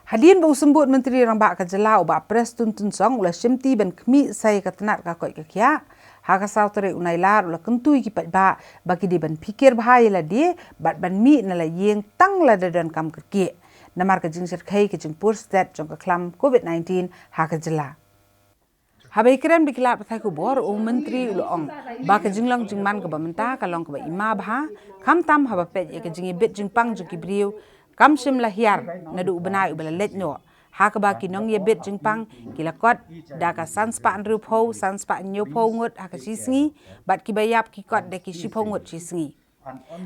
Hadian bau sembut Menteri Rambak Kajala ubah pres tuntun song ulah syemti ban kemi saya katenat kakoi kakia. Haka sautere unai lar ulah kentui kipat ba bagi di ban pikir bahaya lah dia bat ban mi nala yeng tang la dan kam kerki. Namar kajing serkai kajing pur stat jong keklam COVID-19 haka jela. Habai keren bikilat patai kubor Menteri ulang ba kajing long jing man ke bamenta kalong ke ba ima bah kam tam haba pet ya kajing ibit jing pang jong kibriu kam sim lahiar nadu ubenai ubala letno hakaba kinong ye bet jingpang kilakot daka sanspa andru pho sanspa nyo pho ngut hakasisngi bat kibayap kikot de kisipho ngut sisngi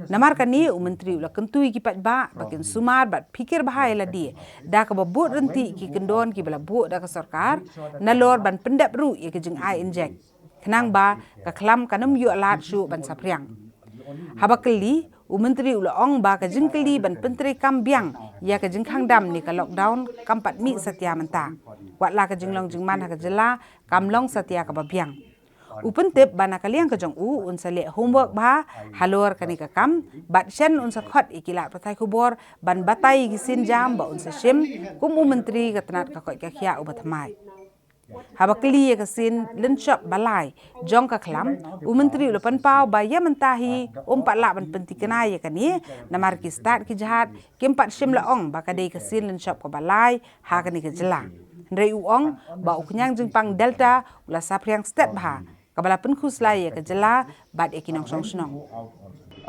namar kani Menteri ula kentui kipat ba bakin sumar bat pikir bahaya la dia daka babut renti ki kendon ki bala bu daka sarkar nalor ban pendap ru ye kejing ai injek kenang ba ka klam kanum yu alat shu ban sapriang habakeli Menteri ong ba ka jingkeli ban penteri kambiang ya ka jingkhang dam ni ka lockdown kampat mi satya menta watla ka jinglong jingman ha ka jela kamlong satya ka babiang upentep bana kaliang ka jong unsale homework ba halor kani ka kam bat shen unsa khot ikila patai kubor ban batai gisin jam ba unsa shim kum Menteri ka tanat ka koi ka khia ubatmai habakli ya kasin lenshop balai jong ka klam Menteri ulepan pau baya mentahi umpat la ban pentikena ya kani namar ki start ki jahat kimpat shim la ong bakadei kasin lenshop ka balai ha kani ka jela ndrei uong ba uknyang jingpang delta ula sapriang step ba kabala penkhus lai ya ka jela bat ekinong song snong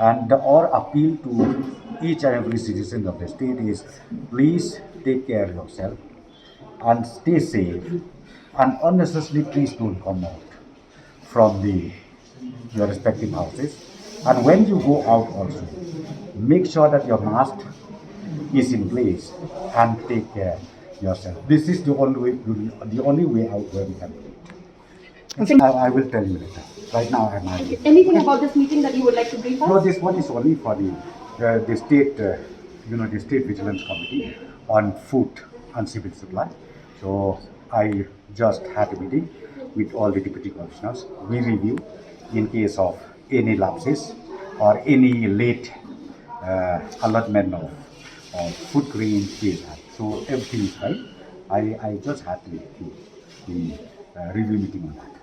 and our appeal to each and every citizen of the state is please take care of yourself and stay safe. And unnecessarily, please don't come out from your respective houses. And when you go out also, make sure that your mask is in place and take care yourself. This is the only way out where we can do it. I will tell you later. Right now, I'm not. Anything about this meeting that you would like to brief us? No, this one is only for the state, the State Vigilance Committee on Food and Civil Supply. So I just had a meeting with all the deputy commissioners. We review in case of any lapses or any late allotment of food grains. So everything is fine. I just had the review meeting on that.